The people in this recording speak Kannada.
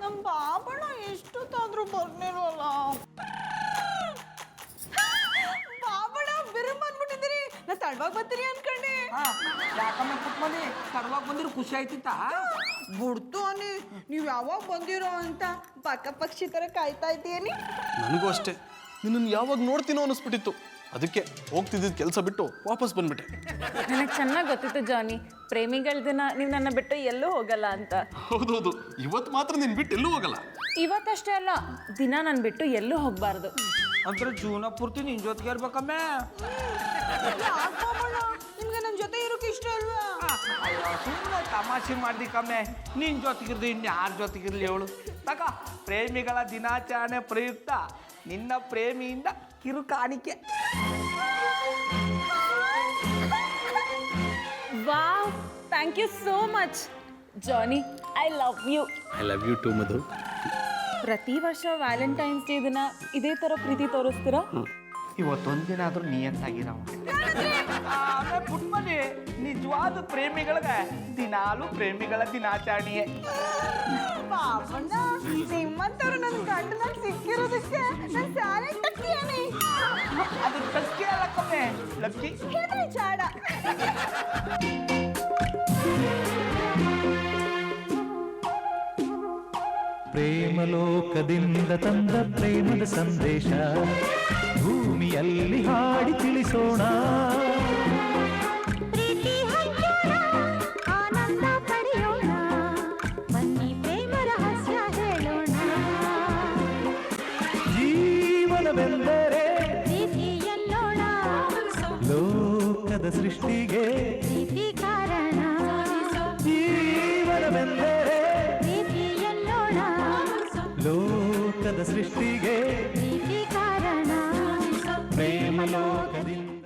ನಮ್ಮ ಬಾಬಣ್ಣ ಎಷ್ಟೊತ್ತಾದ್ರೂ ಬರ್ನಿಲ್ವಲ್ಲ. ಬಾಬಣ್ಣ ಬಿರುಂ ಬಂದ್ಬಿಟ್ಟಿದ್ದೀರಿ. ನಾ ತಡವಾಗಿ ಬರ್ತೀನಿ ಅನ್ಕೊಂಡೆ. ಯಾಕಮ್ಮ ಪುಟ್ಮನಿ ತಡವಾಗ ಬಂದಿರು ಖುಷಿ ಆಯ್ತಿತ್ತ? ಬಿಡ್ತು ಅನಿ, ನೀವು ಯಾವಾಗ ಬಂದಿರೋ ಅಂತ ಪಕ್ಕ ಪಕ್ಷಿ ಥರ ಕಾಯ್ತಾ ಇದ್ದೀಯನಿ. ನನಗೂ ಅಷ್ಟೇ, ನಿನ್ನನ್ನು ಯಾವಾಗ ನೋಡ್ತೀನೋ ಅನ್ನಿಸ್ಬಿಟ್ಟಿತ್ತು. ಅದಕ್ಕೆ ಹೋಗ್ತಿದ್ದಿದ್ದು ಕೆಲಸ ಬಿಟ್ಟು ವಾಪಸ್ ಬಂದ್ಬಿಟ್ಟೆ. ನನಗೆ ಚೆನ್ನಾಗಿ ಗೊತ್ತಿತ್ತು ಜಾನಿ, ಪ್ರೇಮಿಗಳ ದಿನ ನೀವು ನನ್ನ ಬಿಟ್ಟು ಎಲ್ಲೂ ಹೋಗಲ್ಲ ಅಂತ. ಹೌದೌದು, ಇವತ್ತು ಮಾತ್ರ ನೀನು ಬಿಟ್ಟು ಎಲ್ಲೂ ಹೋಗಲ್ಲ. ಇವತ್ತಷ್ಟೇ ಅಲ್ಲ, ದಿನ ನಾನು ಬಿಟ್ಟು ಎಲ್ಲೂ ಹೋಗಬಾರ್ದು. ಅಂದ್ರೆ ಜೀವನ ಪೂರ್ತಿ ನಿನ್ ಜೊತೆಗೆ ಇರ್ಬೇಕಮ್ಮೆ. ನಿಮ್ಗೆ ನನ್ನ ಜೊತೆ ಇರೋಕೆ ಇಷ್ಟ ಅಲ್ವಾ? ಸುಮ್ಮನೆ ತಮಾಷೆ ಮಾಡ್ದಿಕ್ಕಮ್ಮೆ. ನಿನ್ ಜೊತೆಗಿರ್ದು ಇನ್ಯಾರ ಜೊತೆಗಿರ್ಲಿ ಹೇಳು. ತಗ, ಪ್ರೇಮಿಗಳ ದಿನಾಚರಣೆ ಪ್ರಯುಕ್ತ ನಿನ್ನ ಪ್ರೇಮಿಯಿಂದ ಕಿರು ಕಾಣಿಕೆ. Wow, thank you so much ಜಾನಿ. I love you. I love you too Madhu. ಪ್ರತಿ ವರ್ಷ ವ್ಯಾಲೆಂಟೈನ್ಸ್ ಡೇ ದಿನ ಇದೇ ಥರ ಪ್ರೀತಿ ತೋರಿಸ್ತೀರಾ? ಇವತ್ತೊಂದಿನ ಆದ್ರೂ ನಿಯತ್ತಾಗಿರೋ ಪುಟ್ಮನಿ. ನಿಜವಾದ ಪ್ರೇಮಿಗಳಿಗೆ ದಿನಾಲು ಪ್ರೇಮಿಗಳ ದಿನಾಚರಣೆಯೇ. ಬಾಬಣ್ಣ, ನಿಮ್ಮಂತವ್ರು ನನ್ನ ಗಂಡನಲ್ಲಿ ಸಿಕ್ಕಿರೋದಕ್ಕೆ ನಾನು ಸ್ಯಾಲೆಂಟ್ ಹಾಕ್ತೀನಿ. ಅದು ಟಸ್ಕಿ ಅಲ್ಲಕ್ಕಮ್ಮೆ, ಲಕ್ಕಿ. ಹೆದರಿ ಚಾಡ. ಪ್ರೇಮಲೋಕದಿಂದ ತಂದ ಪ್ರೇಮದ ಸಂದೇಶ ಭೂಮಿಯಲ್ಲಿ ಹಾಡಿ ತಿಳಿಸೋಣ. ಪ್ರೀತಿ ಹಂಚೋಣ, ಆನಂದ ಪಡೆಯೋಣ, ಬನ್ನಿ ಪ್ರೇಮ ರಹಸ್ಯ ಹೇಳೋಣ. ಜೀವನವೆಂದರೆ ಪ್ರೀತಿ ಎನ್ನೋಣ, ಲೋಕದ ಸೃಷ್ಟಿಗೆ ಪ್ರೀತಿ ಕಾರಣ. ಜೀವನವೆಂದರೆ ಪ್ರೀತಿ ಎನ್ನೋಣ, ಲೋಕದ ಸೃಷ್ಟಿಗೆ ಪ್ರೀತಿ